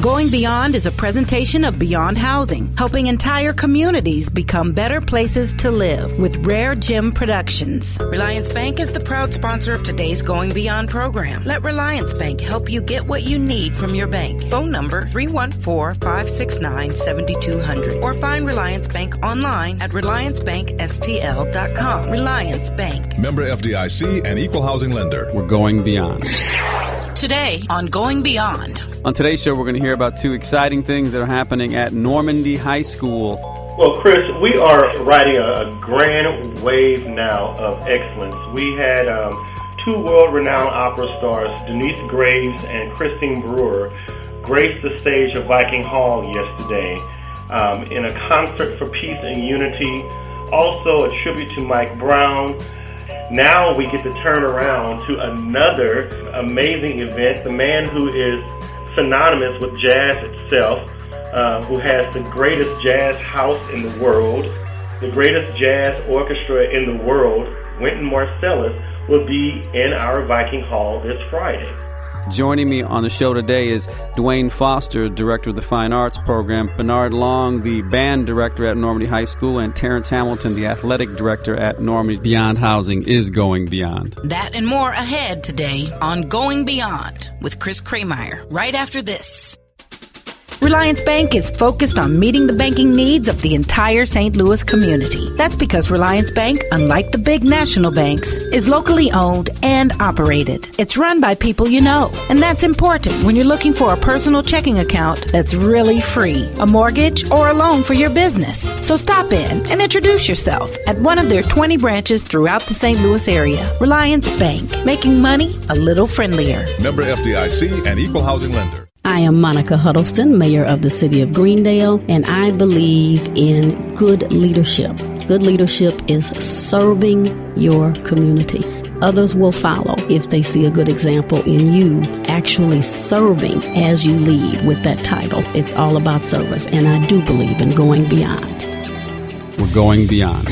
Going Beyond is a presentation of Beyond Housing, helping entire communities become better places to live with RareGem Productions. Reliance Bank is the proud sponsor of today's Going Beyond program. Let Reliance Bank help you get what you need from your bank. Phone number 314-569-7200 or find Reliance Bank online at reliancebankstl.com. Reliance Bank. Member FDIC and equal housing lender. We're going beyond. Today on Going Beyond. On today's show, we're going to hear about two exciting things that are happening at Normandy High School. Well, Chris, we are riding a grand wave now of excellence. We had two world-renowned opera stars, Denise Graves and Christine Brewer, grace the stage of Viking Hall yesterday in a concert for peace and unity. Also a tribute to Mike Brown. Now we get to turn around to another amazing event. The man who is synonymous with jazz itself, who has the greatest jazz house in the world, the greatest jazz orchestra in the world, Wynton Marsalis, will be in our Viking Hall this Friday. Joining me on the show today is Dwayne Foster, Director of the Fine Arts Program, Bernard Long, the Band Director at Normandy High School, and Terrence Hamilton, the Athletic Director at Normandy. Beyond Housing is going beyond. That and more ahead today on Going Beyond with Chris Krehmeyer, right after this. Reliance Bank is focused on meeting the banking needs of the entire St. Louis community. That's because Reliance Bank, unlike the big national banks, is locally owned and operated. It's run by people you know, and that's important when you're looking for a personal checking account that's really free, a mortgage, or a loan for your business. So stop in and introduce yourself at one of their 20 branches throughout the St. Louis area. Reliance Bank, making money a little friendlier. Member FDIC and equal housing lender. I am Monica Huddleston, Mayor of the City of Greendale, and I believe in good leadership. Good leadership is serving your community. Others will follow if they see a good example in you actually serving as you lead with that title. It's all about service, and I do believe in going beyond. We're going beyond.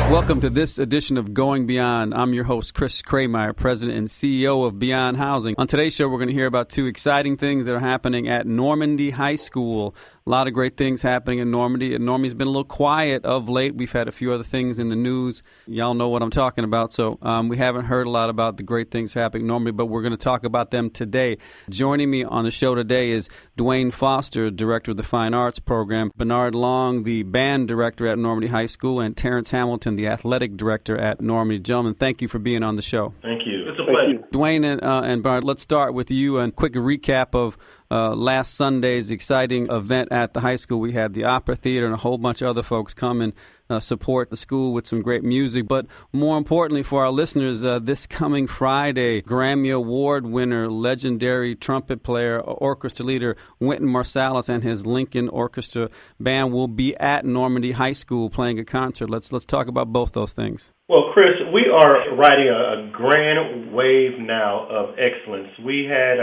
Welcome to this edition of Going Beyond. I'm your host, Chris Krehmeyer, President and CEO of Beyond Housing. On today's show, we're going to hear about two exciting things that are happening at Normandy High School. A lot of great things happening in Normandy. And Normandy's been a little quiet of late. We've had a few other things in the news. Y'all know what I'm talking about. So we haven't heard a lot about the great things happening in Normandy, but we're going to talk about them today. Joining me on the show today is Dwayne Foster, Director of the Fine Arts Program, Bernard Long, the Band Director at Normandy High School, and Terrence Hamilton, the Athletic Director at Normandy. Gentlemen, thank you for being on the show. Thank you. It's a pleasure. Dwayne and Bernard, let's start with you and quick recap of last Sunday's exciting event at the high school. We had the Opera Theater and a whole bunch of other folks come and support the school with some great music. But more importantly for our listeners, this coming Friday, Grammy Award winner, legendary trumpet player, orchestra leader, Wynton Marsalis and his Lincoln Orchestra band will be at Normandy High School playing a concert. Let's talk about both those things. Well, Chris, we are riding a grand wave now of excellence. We had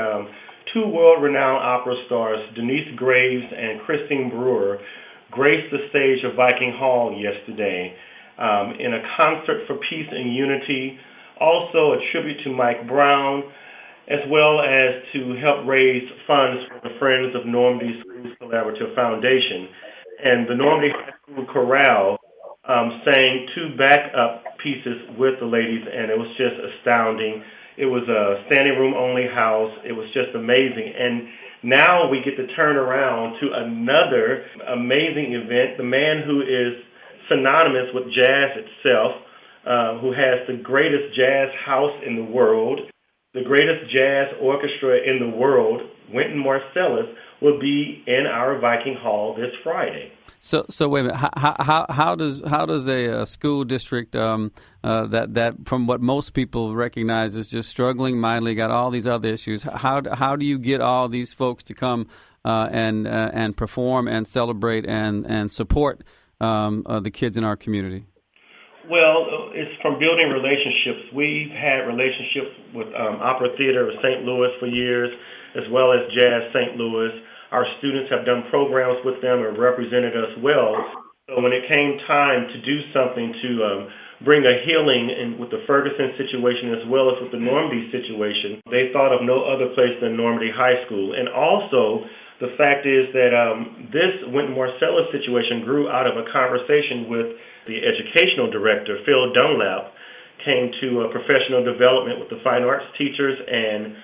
two world-renowned opera stars, Denise Graves and Christine Brewer, grace the stage of Viking Hall yesterday in a concert for peace and unity. Also a tribute to Mike Brown, as well as to help raise funds for the Friends of Normandy Schools Collaborative Foundation. And the Normandy High School Chorale sang two backup pieces with the ladies, and it was just astounding. It was a standing room only house. It was just amazing. And now we get to turn around to another amazing event. The man who is synonymous with jazz itself, who has the greatest jazz house in the world, the greatest jazz orchestra in the world, Wynton Marsalis, will be in our Viking Hall this Friday. So wait a minute. How does a school district that from what most people recognize is just struggling mightily, got all these other issues? How do you get all these folks to come and perform and celebrate and support the kids in our community? Well, it's from building relationships. We've had relationships with Opera Theater of St. Louis for years, as well as Jazz St. Louis. Our students have done programs with them and represented us well. So when it came time to do something to bring a healing in with the Ferguson situation as well as with the Normandy situation, they thought of no other place than Normandy High School. And also, The fact is that this Wynton Marsalis situation grew out of a conversation with the educational director, Phil Dunlap, came to professional development with the fine arts teachers, and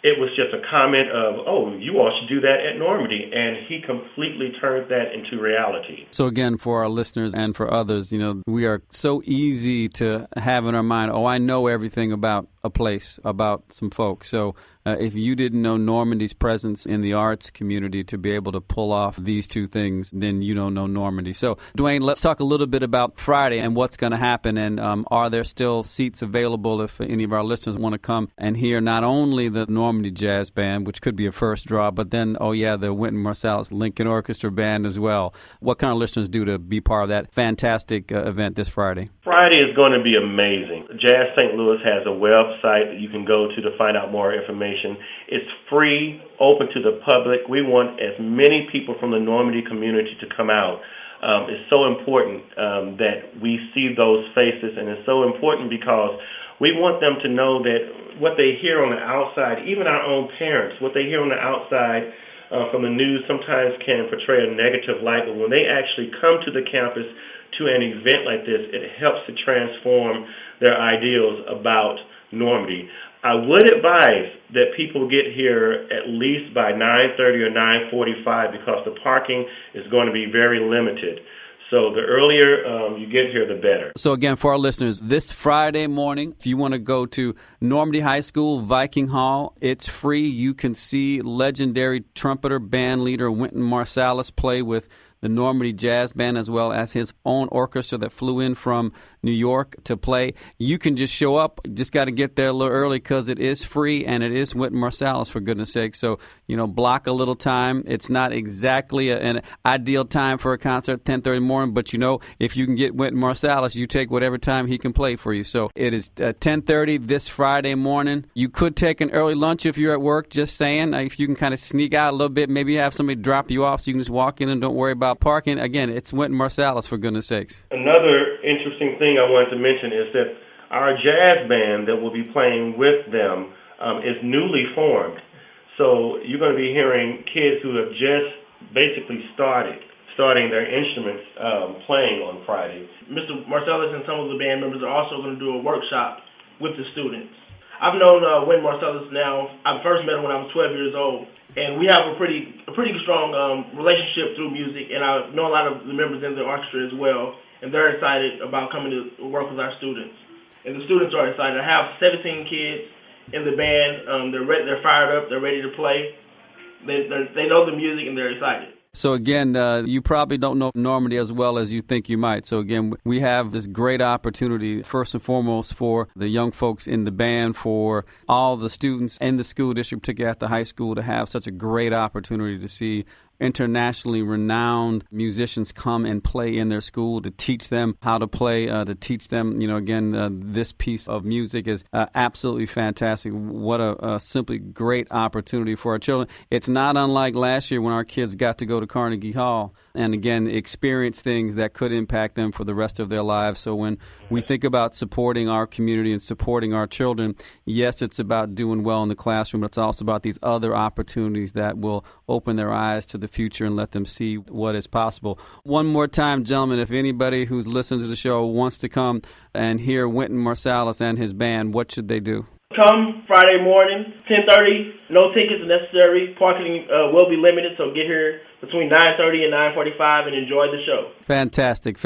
it was just a comment of, oh, you all should do that at Normandy, and he completely turned that into reality. So again, for our listeners and for others, we are so easy to have in our mind, oh, I know everything about a place, about some folks. So if you didn't know Normandy's presence in the arts community to be able to pull off these two things, then you don't know Normandy. So, Dwayne, let's talk a little bit about Friday and what's going to happen. And are there still seats available if any of our listeners want to come and hear not only the Normandy Jazz Band, which could be a first draw, but then, the Wynton Marsalis Lincoln Orchestra Band as well. What can our listeners do to be part of that fantastic event this Friday? Friday is going to be amazing. Jazz St. Louis has a website that you can go to find out more information. It's free, open to the public. We want as many people from the Normandy community to come out. It's so important that we see those faces, and it's so important because we want them to know that what they hear on the outside, even our own parents, what they hear on the outside from the news sometimes can portray a negative light, but when they actually come to the campus to an event like this, it helps to transform their ideals about Normandy. I would advise that people get here at least by 9:30 or 9:45 because the parking is going to be very limited. So the earlier you get here, the better. So again, for our listeners, this Friday morning, if you want to go to Normandy High School, Viking Hall, it's free. You can see legendary trumpeter, band leader Wynton Marsalis play with the Normandy Jazz Band, as well as his own orchestra that flew in from New York to play. You can just show up. Just got to get there a little early because it is free, and it is Wynton Marsalis, for goodness sake. So, block a little time. It's not exactly an ideal time for a concert, 10:30 in the morning, but if you can get Wynton Marsalis, you take whatever time he can play for you. So it is 10:30 this Friday morning. You could take an early lunch if you're at work, just saying. If you can kind of sneak out a little bit, maybe have somebody drop you off so you can just walk in and don't worry about parking. Again, it's Wynton Marsalis, for goodness sakes. Another interesting thing I wanted to mention is that our jazz band that will be playing with them is newly formed. So you're going to be hearing kids who have just basically starting their instruments playing on Friday. Mr. Marsalis and some of the band members are also going to do a workshop with the students. I've known Wynton Marsalis now. I first met him when I was 12 years old. And we have a pretty strong relationship through music, and I know a lot of the members in the orchestra as well, and they're excited about coming to work with our students. And the students are excited. I have 17 kids in the band. They're fired up. They're ready to play. They know the music, and they're excited. So again, you probably don't know Normandy as well as you think you might. So again, we have this great opportunity, first and foremost, for the young folks in the band, for all the students in the school district, particularly at the high school, to have such a great opportunity to see internationally renowned musicians come and play in their school, to teach them how to play, to teach them, this piece of music is absolutely fantastic. What a simply great opportunity for our children. It's not unlike last year when our kids got to go to Carnegie Hall and, again, experience things that could impact them for the rest of their lives. So when we think about supporting our community and supporting our children, yes, it's about doing well in the classroom, but it's also about these other opportunities that will open their eyes to the future and let them see what is possible. One more time, gentlemen, if anybody who's listening to the show wants to come and hear Wynton Marsalis and his band, what should they do? Come Friday morning, 10:30. No tickets necessary. Parking will be limited, so get here between 9:30 and 9:45 and enjoy the show. Fantastic.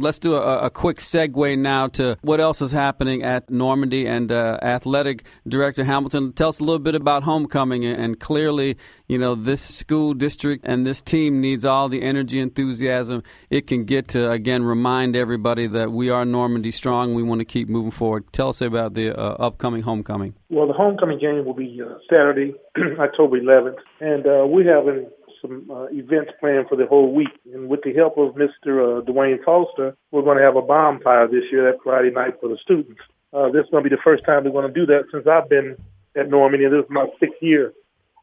Let's do a quick segue now to what else is happening at Normandy. And Athletic Director Hamilton, tell us a little bit about homecoming. And clearly, this school district and this team needs all the energy, enthusiasm it can get to, again, remind everybody that we are Normandy strong. We want to keep moving forward. Tell us about the upcoming homecoming. Well, the homecoming game will be Saturday, October 11th, and we're having some events planned for the whole week. And with the help of Mr. Dwayne Foster, we're going to have a bonfire this year, that Friday night, for the students. This is going to be the first time we're going to do that since I've been at Normandy, and this is my 6th year.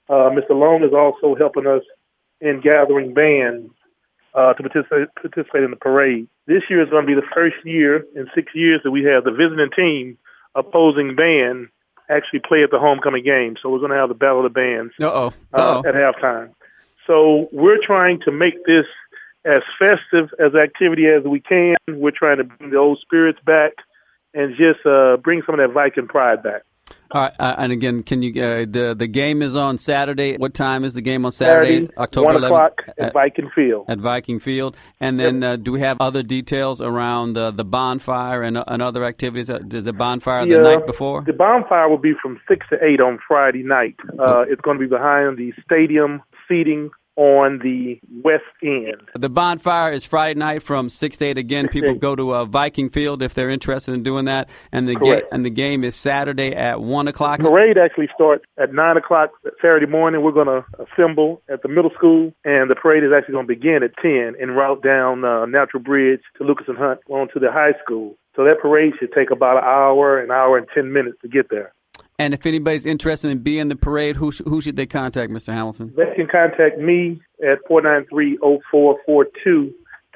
Mr. Long is also helping us in gathering bands to participate in the parade. This year is going to be the first year in 6 years that we have the visiting team opposing band actually play at the homecoming game. So we're going to have the Battle of the Bands at halftime. So we're trying to make this as festive as activity as we can. We're trying to bring the old spirits back and just bring some of that Viking pride back. All right, and again, can you? The game is on Saturday. What time is the game on Saturday? October 1 o'clock 11th, at Viking Field. At Viking Field, and then do we have other details around the bonfire and other activities? Is the bonfire the night before? The bonfire will be from 6 to 8 on Friday night. It's going to be behind the stadium seating on the west end. The bonfire is Friday night from 6 to 8. Again, people go to Viking Field if they're interested in doing that. And the game is Saturday at 1 o'clock. The parade actually starts at 9 o'clock Saturday morning. We're going to assemble at the middle school, and the parade is actually going to begin at 10 en route down Natural Bridge to Lucas and Hunt on to the high school. So that parade should take about an hour and 10 minutes to get there. And if anybody's interested in being in the parade, who should they contact, Mr. Hamilton? They can contact me at 493-0442 to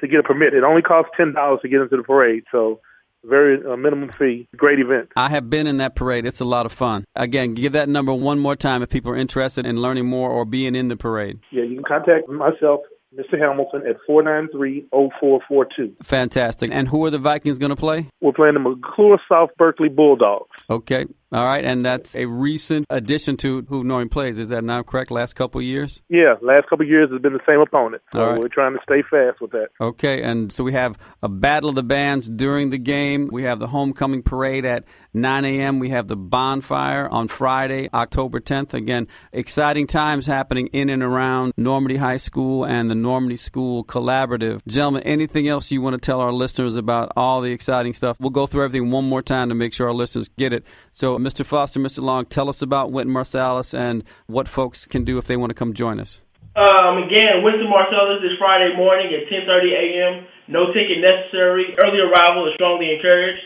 get a permit. It only costs $10 to get into the parade, so very minimum fee. Great event. I have been in that parade. It's a lot of fun. Again, give that number one more time if people are interested in learning more or being in the parade. Yeah, you can contact myself, Mr. Hamilton, at 493-0442. Fantastic. And who are the Vikings going to play? We're playing the McClure South Berkeley Bulldogs. Okay. All right. And that's a recent addition to who Norman plays. Is that now correct? Last couple of years? Yeah. Last couple of years has been the same opponent. So we're trying to stay fast with that. Okay. And so we have a battle of the bands during the game. We have the homecoming parade at 9 a.m. We have the bonfire on Friday, October 10th. Again, exciting times happening in and around Normandy High School and the Normandy School Collaborative. Gentlemen, anything else you want to tell our listeners about all the exciting stuff? We'll go through everything one more time to make sure our listeners get it. So, Mr. Foster, Mr. Long, tell us about Wynton Marsalis and what folks can do if they want to come join us. Again, Wynton Marsalis is Friday morning at 10:30 a.m. No ticket necessary. Early arrival is strongly encouraged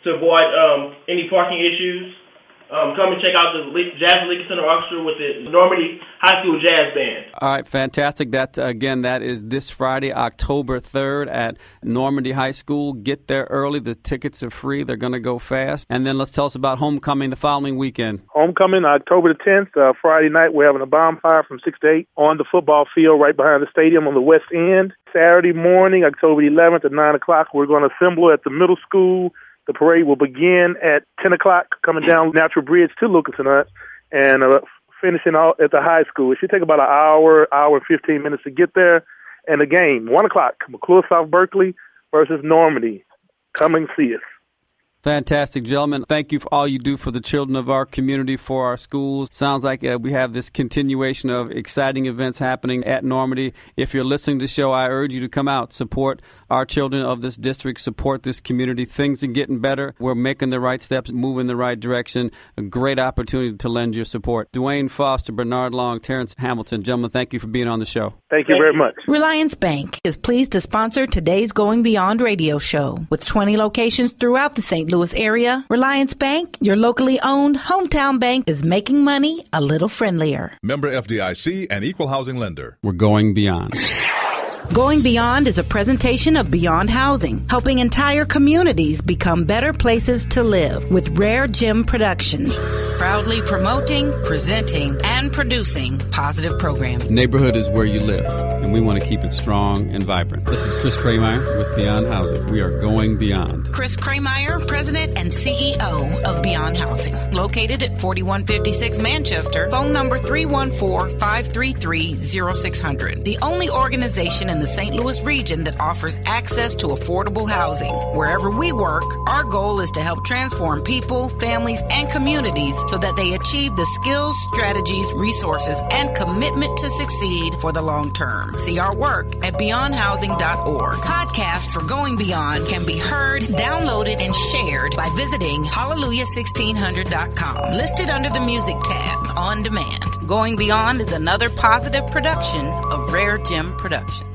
to avoid any parking issues. Come and check out the Lincoln Center Orchestra with the Normandy High School Jazz Band. All right, fantastic. That is this Friday, October 3rd at Normandy High School. Get there early. The tickets are free. They're going to go fast. And then let's tell us about homecoming the following weekend. Homecoming, October the 10th, Friday night. We're having a bonfire from 6 to 8 on the football field right behind the stadium on the west end. Saturday morning, October 11th at 9 o'clock, we're going to assemble at the middle school. The parade will begin at 10 o'clock, coming down Natural Bridge to Lucas and Hunt, and finishing out at the high school. It should take about an hour and 15 minutes to get there. And the game, 1 o'clock, McClure South Berkeley versus Normandy. Come and see us. Fantastic, gentlemen. Thank you for all you do for the children of our community, for our schools. Sounds like we have this continuation of exciting events happening at Normandy. If you're listening to the show, I urge you to come out, support our children of this district, support this community. Things are getting better. We're making the right steps, moving in the right direction. A great opportunity to lend your support. Dwayne Foster, Bernard Long, Terrence Hamilton. Gentlemen, thank you for being on the show. Thank you very much. Reliance Bank is pleased to sponsor today's Going Beyond radio show. With 20 locations throughout the St. Louis area, Reliance Bank, your locally owned hometown bank, is making money a little friendlier. Member FDIC and equal housing lender. We're going beyond. Going Beyond is a presentation of Beyond Housing, helping entire communities become better places to live with RareGem Productions. Proudly promoting, presenting, and producing positive programming. Neighborhood is where you live, and we want to keep it strong and vibrant. This is Chris Krehmeyer with Beyond Housing. We are going beyond. Chris Krehmeyer, President and CEO of Beyond Housing, located at 4156 Manchester, phone number 314-533-0600. The only organization in the St. Louis region that offers access to affordable housing. Wherever we work, our goal is to help transform people, families, and communities so that they achieve the skills, strategies, resources, and commitment to succeed for the long term. See our work at beyondhousing.org. Podcast for Going Beyond can be heard, downloaded, and shared by visiting hallelujah1600.com. Listed under the music tab on demand. Going Beyond is another positive production of RareGem Productions.